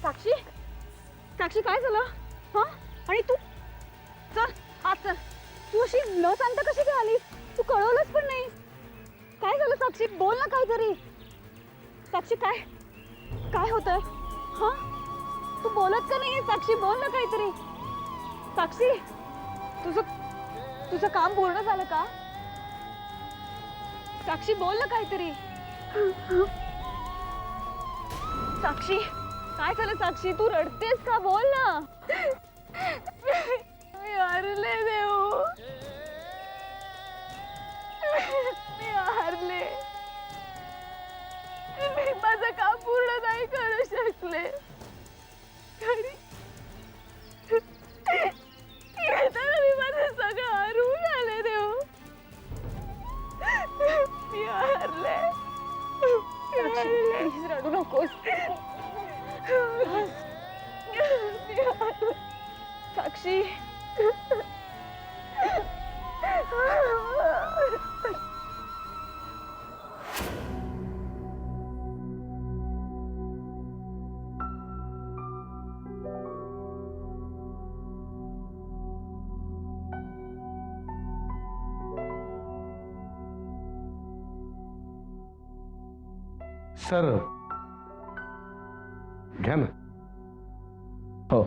साक्षी, साक्षी काय झालं? हा? आणि तू चल आज चल. तू अशी न सांगता कशी काय आलीस? तू कळवलंच पण नाही. काय झालं साक्षी? बोल ना काहीतरी. साक्षी काय काय होतंय? हा, तू बोलत का नाहीये? साक्षी बोल ना काहीतरी. साक्षी, तुझं तुझं काम पूर्ण झालं का? साक्षी बोल ना काहीतरी. साक्षी काय झालं? साक्षी तू रडतेस का? बोल ना. मी हारले देऊ, मी हारले. मी माझं काम पूर्ण नाही करू शकले. येताना मी माझं सगळं हरवून आले देऊ. मी हारले. प्लीज रडू नकोस. साक्षी सर घ्या ना. हो.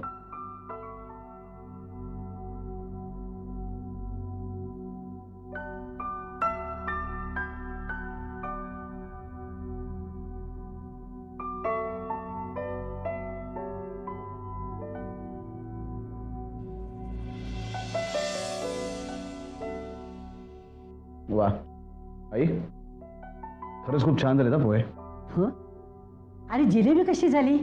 वा आई, खरंच खूप छान झाले ना पोहे. हो. अरे जिलेबी कशी झाली?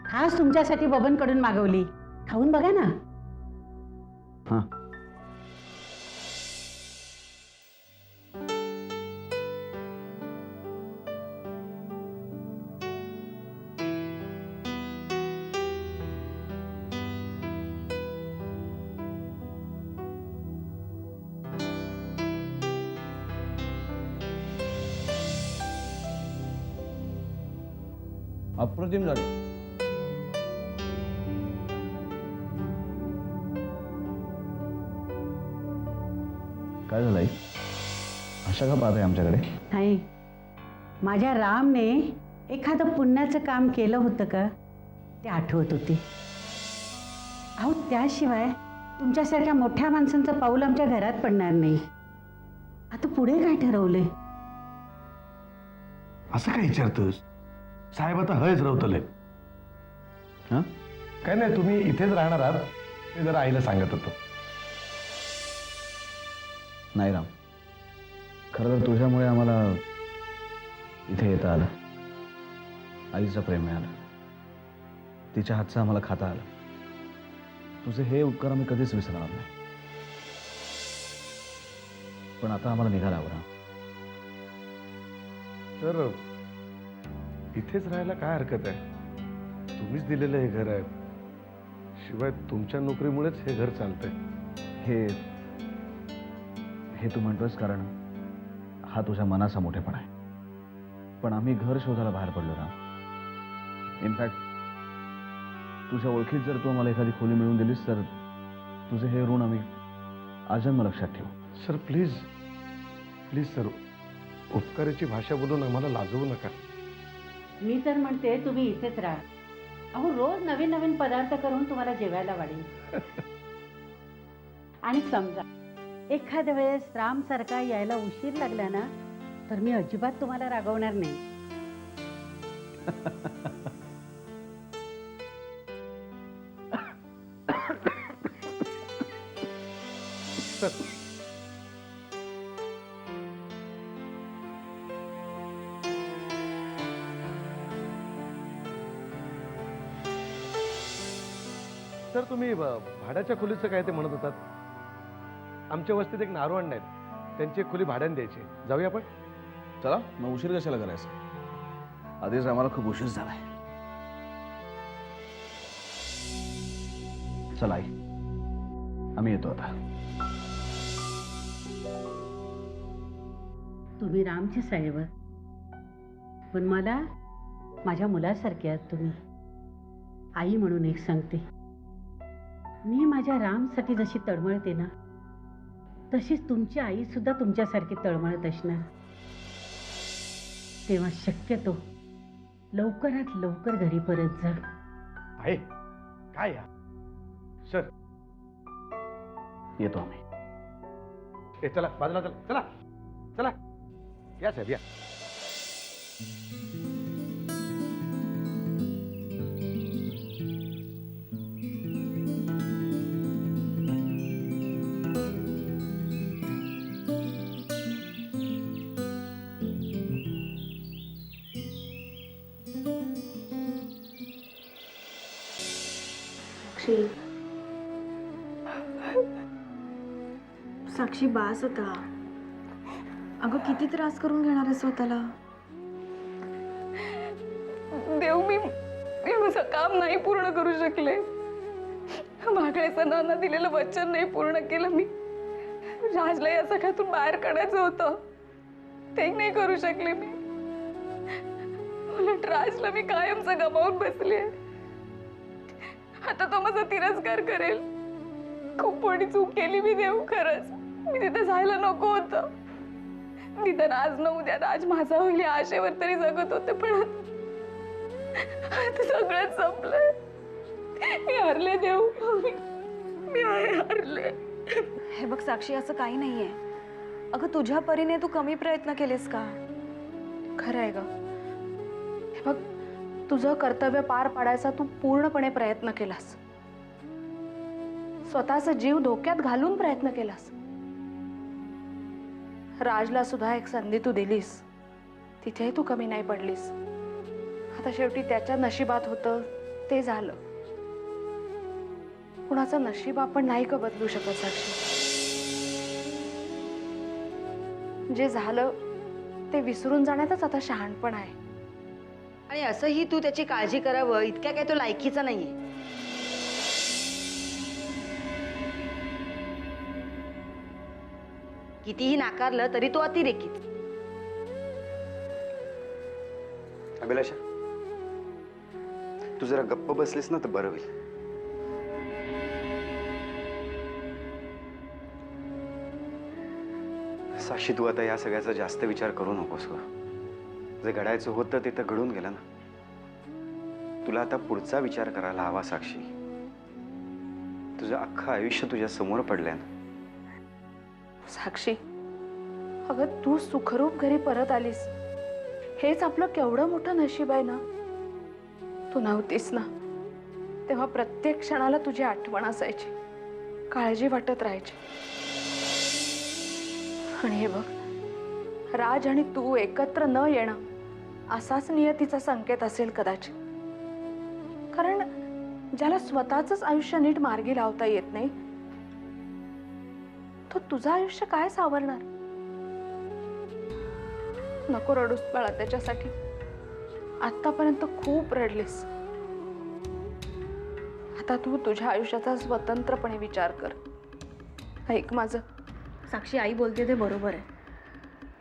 खास तुमच्यासाठी बबनकडून मागवली. खाऊन बघा ना. हां. अप्रतिम झाले. काय झालंय? अशा का पाहत आहे आमच्याकडे? नाही, माझ्या रामने एखादं पुण्याचं काम केलं होतं का ते आठवत होते. अहो त्याशिवाय तुमच्यासारख्या मोठ्या माणसांचं पाऊल आमच्या घरात पडणार नाही. आता पुढे काय ठरवलंय? असं काय विचारतोस? साहेब आता हयच रवतले. हां, काय नाही, तुम्ही इथेच राहणार आहात ते जरा आईला सांगत होतो. नाही राम, खरं तर तुझ्यामुळे आम्हाला इथे येता आलं. आईचं प्रेम मिळालं, तिच्या हातचं आम्हाला खाता आलं. तुझे हे उपकार आम्ही कधीच विसरणार नाही. पण आता आम्हाला निघायला हवं. तर इथेच राहायला काय हरकत आहे? तुम्हीच दिलेलं हे घर आहे. शिवाय तुमच्या नोकरीमुळेच हे घर चालतंय. हे तू म्हणतोस कारण हा तुझ्या मनाचा मोठेपणा आहे. पण आम्ही घर शोधायला बाहेर पडलो राम. इनफॅक्ट तुझ्या ओळखीत जर तू आम्हाला एखादी खोली मिळवून दिलीस तर तुझे हे ऋण आम्ही आजन्म लक्षात ठेवू. सर प्लीज प्लीज सर, उपकाराची भाषा बोलून आम्हाला लाजवू नका. मी तर म्हणते तुम्ही इथेच राहा. अहो रोज नवीन नवीन पदार्थ करून तुम्हाला जेवायला वाढेल. आणि समजा एखाद्या वेळेस राम सारखा यायला उशीर लागला ना तर मी अजिबात तुम्हाला रागवणार नाही. सर तुम्ही भाड्याच्या खोलीचं काय ते म्हणत होतात? आमच्या वस्तीत एक नारवंड आहेत, त्यांची एक खोली भाड्याने द्यायची. जाऊया आपण? चला मग, उशीर कशाला करायचा? आधीच आम्हाला खूप उशीर झालाय. चला आई, आम्ही येतो आता. तुम्ही रामचे साहेब, पण मला माझ्या मुलासारखे आहात तुम्ही. आई म्हणून एक सांगते, मी माझ्या रामसाठी जशी तळमळते ना, तशीच तुमची आई सुद्धा तुमच्यासारखी तळमळत असणार. तेव्हा शक्यतो लवकरात लवकर घरी परत जा. आहे काय या सर, येतो आम्ही. ए चला बाजूला चला चला चला, या साहेब या. साक्षी बास होता. अगं किती त्रास करून घेणार आहे स्वतःला. देव, मी माझं काम नाही पूर्ण करू शकले. मागल्या सणांना दिलेलं वचन नाही पूर्ण केलं मी. राजला या सगळ्यातून बाहेर काढायचं होतं, ते नाही करू शकले मी. उलट राजला मी कायमचं गमावून बसले. आता तो माझा तिरस्कार करेल. खूप मोठी चूक केली मी देव, खरंच. मी तिथे जायला नको होतं. निदान आज न उद्या राज माझा होईल या आशेवर तरी जगत होते, पण आता सगळंच संपलंय. मी हरले देव, मी हरले. हे बघ साक्षी, असं काही नाहीये. अगं तुझ्या परीने तू कमी प्रयत्न केलेस का? खरं आहे ग. हे बघ, तुझं कर्तव्य पार पाडायचा तू पूर्णपणे प्रयत्न केलास. स्वतःचा जीव धोक्यात घालून प्रयत्न केलास. राजला सुद्धा एक संधी तू दिलीस, तिथेही तू कमी नाही पडलीस. आता शेवटी त्याच्या नशिबात होतं ते झालं. कुणाचं नशीब आपण नाही का बदलू शकत साक्षी. जे झालं ते विसरून जाण्यातच आता शहाणपण आहे. आणि असंही तू त्याची काळजी करावं इतक्या काय तो लायकीचा नाहीये. कितीही नाकारलं तरी तो अतिरेकीच. अभिलाषा, तू जरा गप्प बसलीस ना तर बरं होईल. साक्षी, तू आता या सगळ्याचा जास्त विचार करू नकोस ग. जे घडायचं होतं ते तर घडून गेलं ना. तुला आता पुढचा विचार करायला हवा साक्षी. तुझं अख्खं आयुष्य तुझ्या समोर पडलंय ना. साक्षी, अगं तू सुखरूप घरी परत आलीस, हेच आपलं केवढं मोठं नशीब आहे ना. तू नव्हतीस ना तेव्हा प्रत्येक क्षणाला तुझी आठवण असायची, काळजी वाटत राहायची. आणि हे बघ, राज आणि तू एकत्र न येणं असाच नियतीचा संकेत असेल कदाचित. कारण ज्याला स्वतःच आयुष्य नीट मार्गी लावता येत नाही, तो तुझं आयुष्य काय सावरणार. नको रडूस बाळा त्याच्यासाठी. आतापर्यंत खूप रडलीस. आता तू तुझ्या आयुष्याचा स्वतंत्रपणे विचार कर. ऐक माझं. साक्षी, आई बोलते ते बरोबर आहे.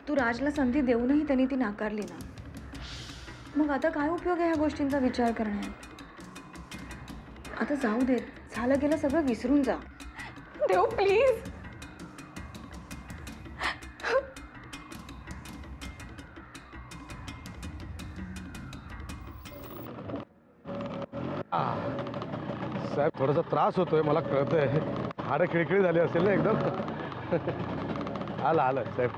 तू राजला संधी देऊनही त्यांनी ती नाकारली ना. मग आता काय उपयोग आहे ह्या गोष्टींचा विचार करण्यात. आता जाऊ दे, झालं गेलं सगळं विसरून जा. देव प्लीज. साहेब, थोडासा त्रास होतोय मला कळतंय. हाडं खिळखिळी झाली असेल ना एकदम. आलं साहेब.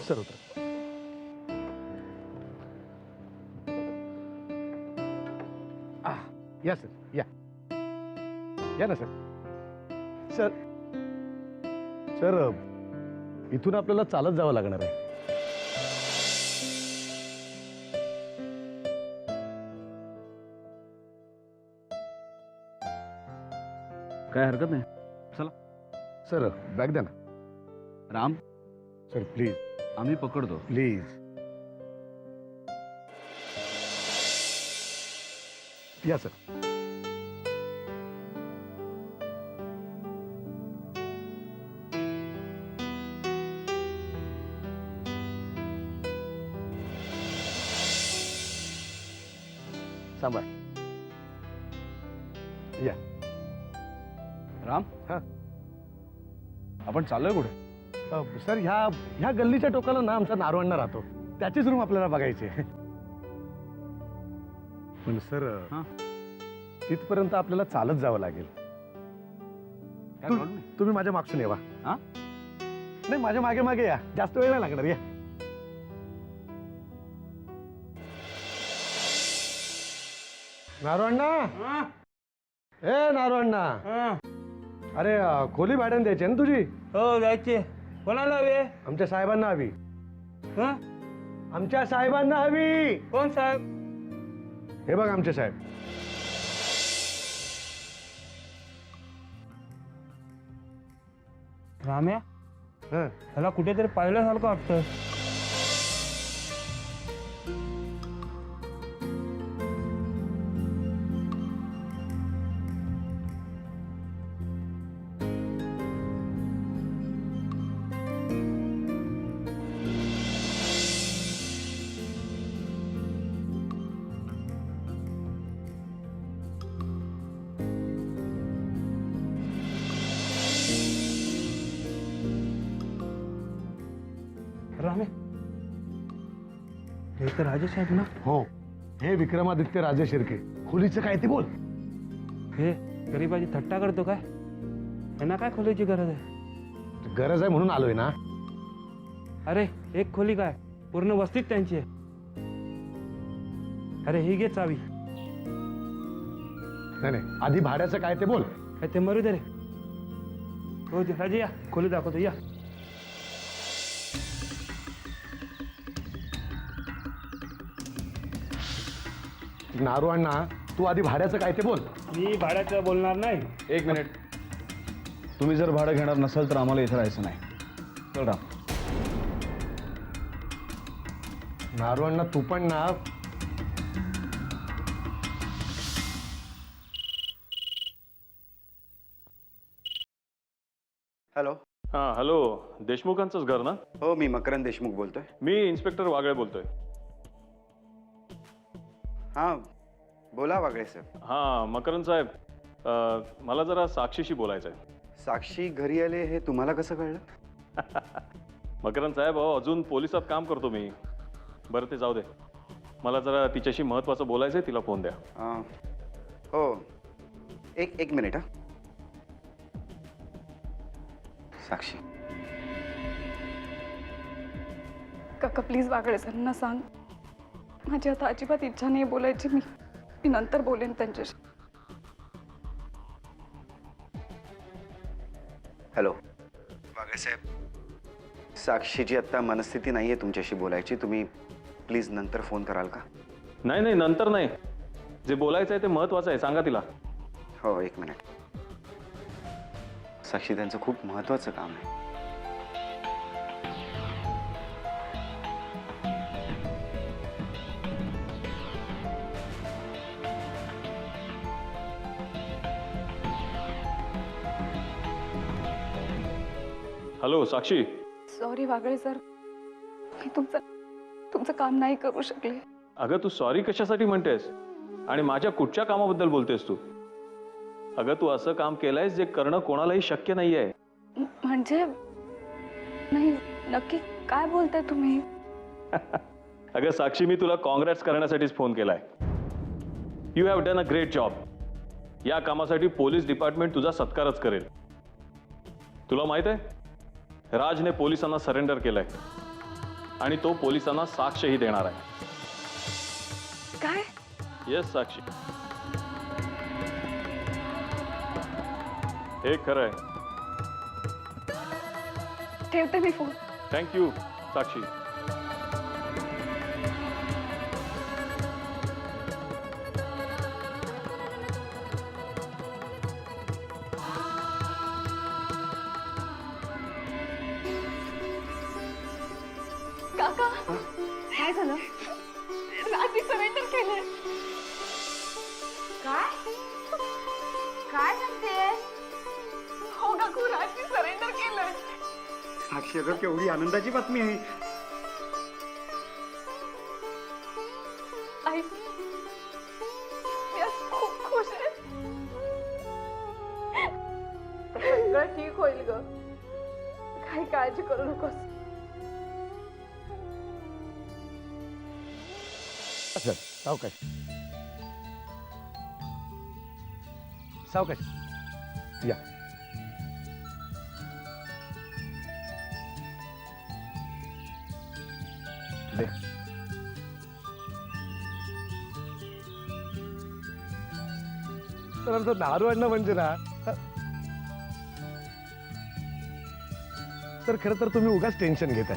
सर उतर. या सर, या ना सर. सर इथून आपल्याला चालत जावं लागणार आहे. काय हरकत नाही, चला. सर बॅग द्या ना. राम, सर प्लीज आम्ही पकडतो. प्लीज. या सर. सांभाळ. या. राम, हा. आपण चाललोय कुठे? सर ह्या गल्लीच्या टोकाला ना आमचा नारोअण्णा राहतो. त्याचीच रूम आपल्याला बघायची आहे. पण सर हा. तिथपर्यंत आपल्याला चालत जावं लागेल. तुम्ही माझ्या मागसून येवा. हा? नाही, माझ्या मागे मागे या, जास्त वेळ नाही लागणार. या. नारोअण्णा, ए नारोअण्णा, अरे खोली भाड्याने द्यायची ना तुझी? हो जायचे. कोणाला हवे? आमच्या साहेबांना हवी. हं? आमच्या साहेबांना हवी. कोण साहेब? हे बघ आमचे साहेब. राम्या, हं. त्याला कुठेतरी पाहिल्यासारखं वाटतं. राम्या, हे तर राजेश आहेत ना? हो, हे विक्रमादित्य राजे शिर्के. खोलीचं काय ते बोल. हे गरीबाची थट्टा करतो काय? यांना काय खोलीची गरज आहे? गरज आहे म्हणून आलोय ना. अरे एक खोली काय, पूर्ण वस्तीत त्यांची आहे. अरे ही घे चावी. नाही नाही, आधी भाड्याचं काय ते बोल. काय ते मरू दे रे. हो राजे, या खोली दाखवतो, या. नारोअण्णा, तू आधी भाड्याचं काय ते बोल. मी भाड्याचं बोलणार नाही. एक मिनिट. तुम्ही जर भाडं घेणार नसाल तर आम्हाला इथे राहायचं नाही. चल राम. नारोअण्णा, तू पण ना. हॅलो. हां हॅलो, देशमुखांचंच घर ना? हो, मी मकरंद देशमुख बोलतोय. मी इन्स्पेक्टर वागळे बोलतोय. हां, बोला वागळे सर. हां मकरंद साहेब, मला जरा साक्षीशी बोलायचं आहे. साक्षी घरी आले हे तुम्हाला कसं कळलं? मकरंद साहेब, अहो अजून पोलिसात काम करतो मी. बरं ते जाऊ दे, मला जरा तिच्याशी महत्त्वाचं बोलायचं आहे. तिला फोन द्या. हो, एक मिनिट. हा साक्षी. काका प्लीज वागळे सरांना सांग, माझी आता अजिबात इच्छा नाही बोलायची. मी नंतर बोलेन त्यांच्याशी. हॅलो वागळे साहेब, साक्षीची आत्ता मनस्थिती नाही आहे तुमच्याशी बोलायची. तुम्ही प्लीज नंतर फोन कराल का? नाही नाही, नंतर नाही. जे बोलायचं आहे ते महत्त्वाचं आहे, सांगा तिला. हो, एक मिनिट. साक्षी, त्यांचं खूप महत्त्वाचं काम आहे. हॅलो साक्षी. सॉरी वागळे सर, मी तुमचं काम नाही करू शकले. अगं तू सॉरी कशासाठी म्हणतेस आणि माझ्या कुठच्या कामाबद्दल बोलतेस तू? अगं तू असं काम केलंयस जे करणं कोणालाही शक्य नाही आहे. म्हणजे नाही, नक्की काय बोलताय तुम्ही? अगं साक्षी, मी तुला काँग्रेस करण्यासाठीच फोन केलाय. You have done a great job. या कामासाठी पोलीस डिपार्टमेंट तुझा सत्कारच करेल. तुला माहित आहे, राजने पोलिसांना सरेंडर केलंय आणि तो पोलिसांना साक्षही देणार आहे. काय? येस साक्षी, हे खरं आहे. ठेवते मी फोन. थँक्यू साक्षी. काका, काय झालं? राजी सरेंडर केलंय. काय काय सांगते? हो काकू, राजी सरेंडर केलंय. साक्षी, अगं केवढी आनंदाची बातमी आहे. आई, ग. काही काळजी करू नकोस. सर सावकाश सावकाश या. दे. तर आमचं दारू आणणं म्हणजे ना तर खरं तर तुम्ही उगाच टेन्शन घेताय.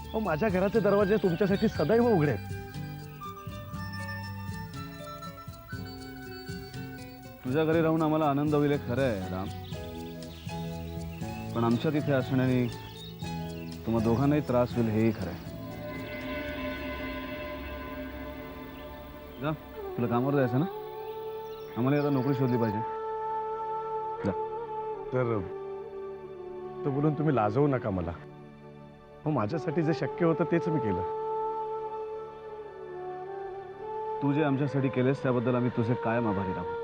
अहो माझ्या घराचे दरवाजे तुमच्यासाठी सदैव उघडे आहेत. तुझ्या घरी राहून आम्हाला आनंद होईल हे खरं आहे राम, पण आमच्या तिथे असण्याने तुम्हा दोघांनाही त्रास होईल हेही खरं आहे. जा, तुला कामावर जायचं ना, आम्हाला आता नोकरी शोधली पाहिजे. जा. तर बोलून तुम्ही लाजवू नका मला. हो माझ्यासाठी जे शक्य होतं तेच मी केलं. तू जे आमच्यासाठी केलेस त्याबद्दल आम्ही तुझे कायम आभारी राहू.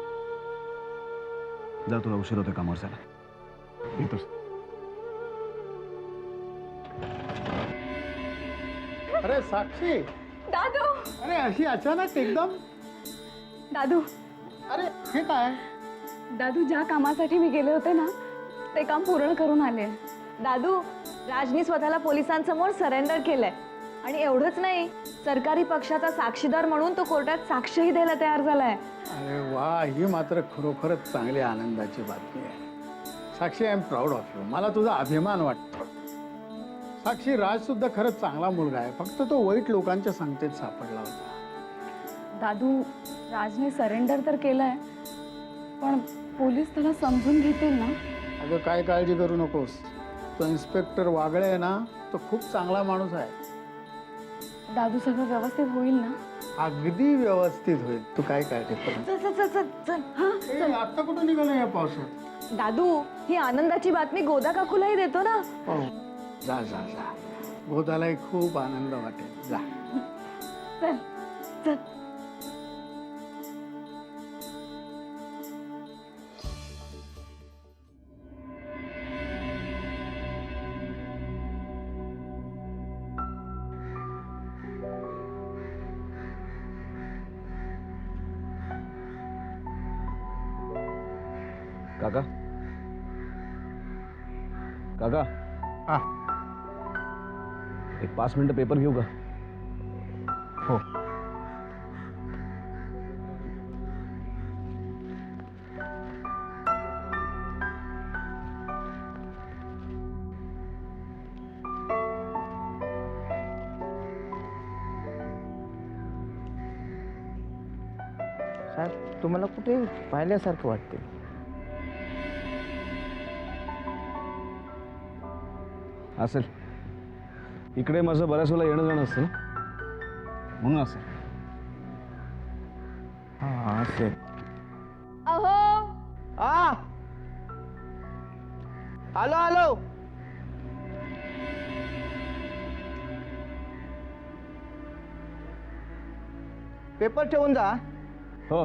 जा, तुला उशीर होते कामावर जायला. येतोच. अरे साक्षी, दादू, अरे अशी अचानक एकदम. दादू, अरे हे काय? दादू, ज्या कामासाठी मी गेले होते ना ते काम पूर्ण करून आले. दादू, राजनी स्वतःला पोलिसांसमोर सरेंडर केलंय आणि एवढंच नाही, सरकारी पक्षाचा साक्षीदार म्हणून तो कोर्टात साक्षीही द्यायला तयार झालाय. अरे वा, ही मात्र खरोखरच चांगली आनंदाची बातमी आहे. Sakshi, I am proud of you. मला तुझा अभिमान वाटतो. साक्षी, राज सुद्धा खरंच चांगला मुलगा आहे, फक्त तो वाईट लोकांच्या संगतीत सापडला होता. दादू, राजने सरेंडर तर केलंय, पण पोलीस त्याला समजून घेतील ना? अगं काय काळजी करू नकोस. तो इन्स्पेक्टर वागळे आहे ना, तो खूप चांगला माणूस आहे. दादू, सगळं व्यवस्थित होईल ना? अगदी व्यवस्थित होईल. तू काय काळजी करू नको. चल चल चल चल चल. हा ए, आता कुठं निघालं या पावसात? दादू, ही आनंदाची बातमी गोदा काकूलाही देतो ना. हो, जा जा जा. गोदालाही खूप आनंद वाटेल. जा. चल चल. काका, काका, हा. एक 5 मिनिटं पेपर घेऊ का? हो. साहेब, तुम्हाला कुठे पाहिल्यासारखं वाटते? असेल, इकडे माझं बऱ्याच वेळा येणं जाणं असतं ना, म्हणून असेल. हां, असेल. अहो, आ, आलो आलो. पेपर ठेवून जा. हो,